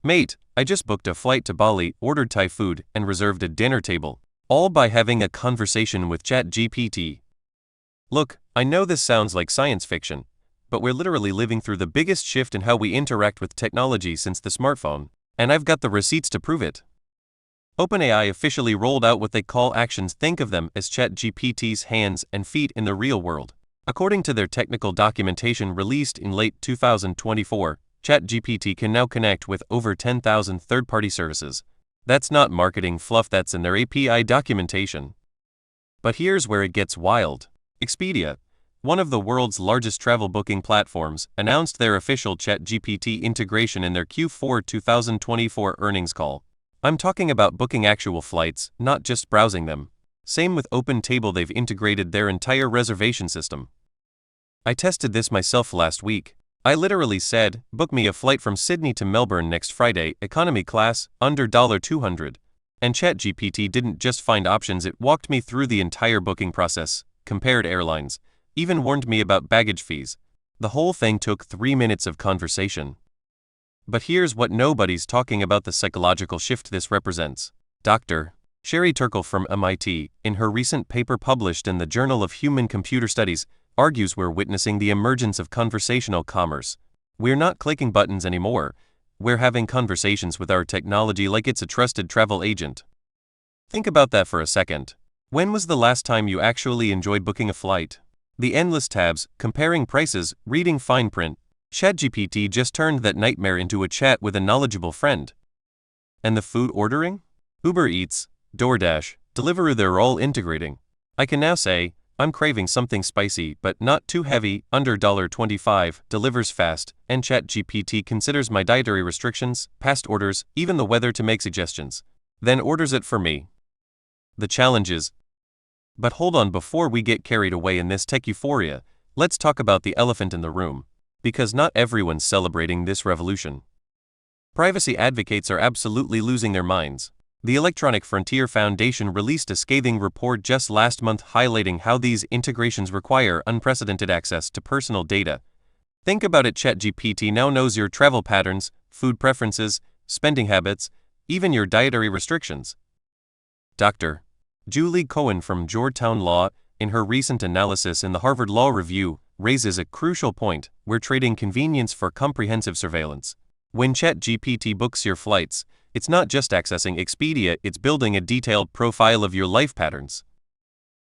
Mate, I just booked a flight to Bali, ordered Thai food, and reserved a dinner table, all by having a conversation with ChatGPT. Look, I know this sounds like science fiction, but we're literally living through the biggest shift in how we interact with technology since the smartphone, and I've got the receipts to prove it. OpenAI officially rolled out what they call actions. Think of them as ChatGPT's hands and feet in the real world. According to their technical documentation released in late 2024, ChatGPT can now connect with over 10,000 third-party services. That's not marketing fluff, that's in their API documentation. But here's where it gets wild. Expedia, one of the world's largest travel booking platforms, announced their official ChatGPT integration in their Q4 2024 earnings call. I'm talking about booking actual flights, not just browsing them. Same with OpenTable, they've integrated their entire reservation system. I tested this myself last week. I literally said, book me a flight from Sydney to Melbourne next Friday, economy class, under $200. And ChatGPT didn't just find options, it walked me through the entire booking process, compared airlines, even warned me about baggage fees. The whole thing took 3 minutes of conversation. But here's what nobody's talking about: the psychological shift this represents. Dr. Sherry Turkle from MIT, in her recent paper published in the Journal of Human Computer Studies, argues we're witnessing the emergence of conversational commerce. We're not clicking buttons anymore, we're having conversations with our technology like it's a trusted travel agent. Think about that for a second. When was the last time you actually enjoyed booking a flight? The endless tabs, comparing prices, reading fine print. ChatGPT just turned that nightmare into a chat with a knowledgeable friend. And the food ordering? Uber Eats, DoorDash, Deliveroo, they're all integrating. I can now say, I'm craving something spicy but not too heavy, under $25, delivers fast, and ChatGPT considers my dietary restrictions, past orders, even the weather to make suggestions. Then orders it for me. The challenge is, but hold on, before we get carried away in this tech euphoria, let's talk about the elephant in the room. Because not everyone's celebrating this revolution. Privacy advocates are absolutely losing their minds. The Electronic Frontier Foundation released a scathing report just last month highlighting how these integrations require unprecedented access to personal data. Think about it: ChatGPT now knows your travel patterns, food preferences, spending habits, even your dietary restrictions. Dr. Julie Cohen from Georgetown Law, in her recent analysis in the Harvard Law Review, raises a crucial point: we're trading convenience for comprehensive surveillance. When ChatGPT books your flights, it's not just accessing Expedia, it's building a detailed profile of your life patterns.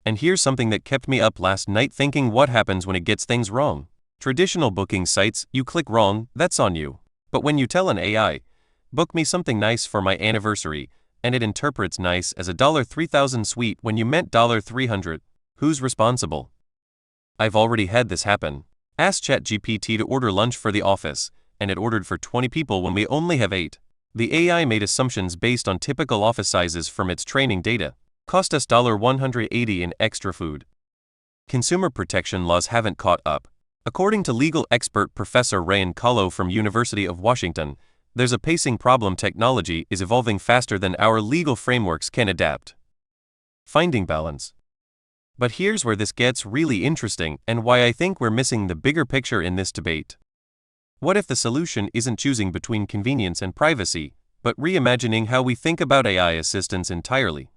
And here's something that kept me up last night thinking, what happens when it gets things wrong? Traditional booking sites, you click wrong, that's on you. But when you tell an AI, book me something nice for my anniversary, and it interprets nice as a $3,000 suite when you meant $300, who's responsible? I've already had this happen. Asked ChatGPT to order lunch for the office, and it ordered for 20 people when we only have 8. The AI made assumptions based on typical office sizes from its training data. Cost us $180 in extra food. Consumer protection laws haven't caught up. According to legal expert Professor Ryan Kahlo from University of Washington, there's a pacing problem. Technology is evolving faster than our legal frameworks can adapt. Finding balance. But here's where this gets really interesting and why I think we're missing the bigger picture in this debate. What if the solution isn't choosing between convenience and privacy, but reimagining how we think about AI assistants entirely?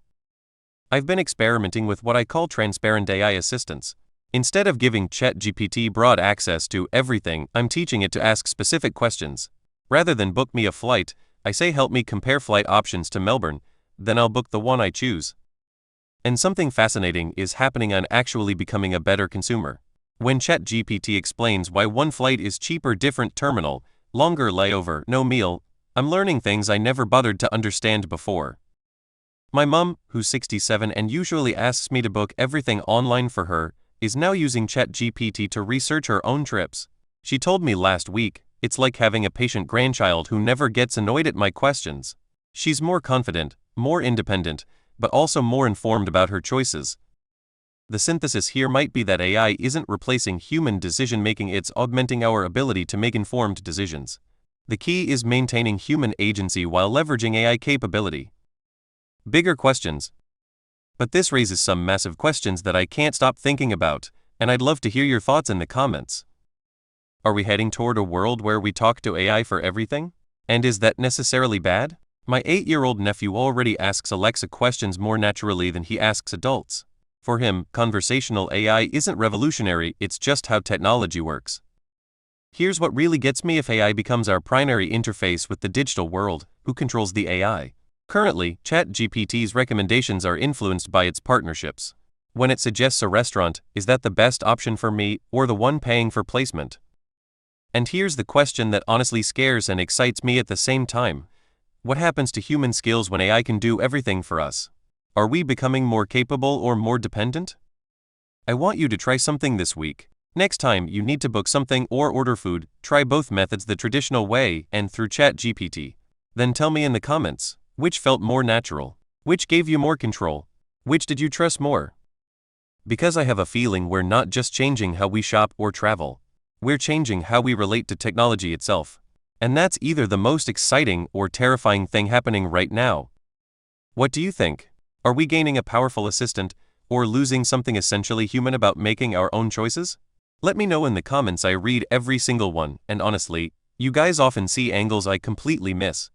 I've been experimenting with what I call transparent AI assistants. Instead of giving ChatGPT broad access to everything, I'm teaching it to ask specific questions. Rather than book me a flight, I say help me compare flight options to Melbourne, then I'll book the one I choose. And something fascinating is happening. I'm actually becoming a better consumer. When ChatGPT explains why one flight is cheaper, different terminal, longer layover, no meal, I'm learning things I never bothered to understand before. My mom, who's 67 and usually asks me to book everything online for her, is now using ChatGPT to research her own trips. She told me last week, it's like having a patient grandchild who never gets annoyed at my questions. She's more confident, more independent, but also more informed about her choices. The synthesis here might be that AI isn't replacing human decision-making, it's augmenting our ability to make informed decisions. The key is maintaining human agency while leveraging AI capability. Bigger questions. But this raises some massive questions that I can't stop thinking about, and I'd love to hear your thoughts in the comments. Are we heading toward a world where we talk to AI for everything? And is that necessarily bad? My 8-year-old nephew already asks Alexa questions more naturally than he asks adults. For him, conversational AI isn't revolutionary, it's just how technology works. Here's what really gets me: if AI becomes our primary interface with the digital world, who controls the AI? Currently, ChatGPT's recommendations are influenced by its partnerships. When it suggests a restaurant, is that the best option for me, or the one paying for placement? And here's the question that honestly scares and excites me at the same time. What happens to human skills when AI can do everything for us? Are we becoming more capable or more dependent? I want you to try something this week. Next time you need to book something or order food, try both methods the traditional way and through ChatGPT. Then tell me in the comments, which felt more natural? Which gave you more control? Which did you trust more? Because I have a feeling we're not just changing how we shop or travel. We're changing how we relate to technology itself. And that's either the most exciting or terrifying thing happening right now. What do you think? Are we gaining a powerful assistant, or losing something essentially human about making our own choices? Let me know in the comments. I read every single one, and honestly, you guys often see angles I completely miss.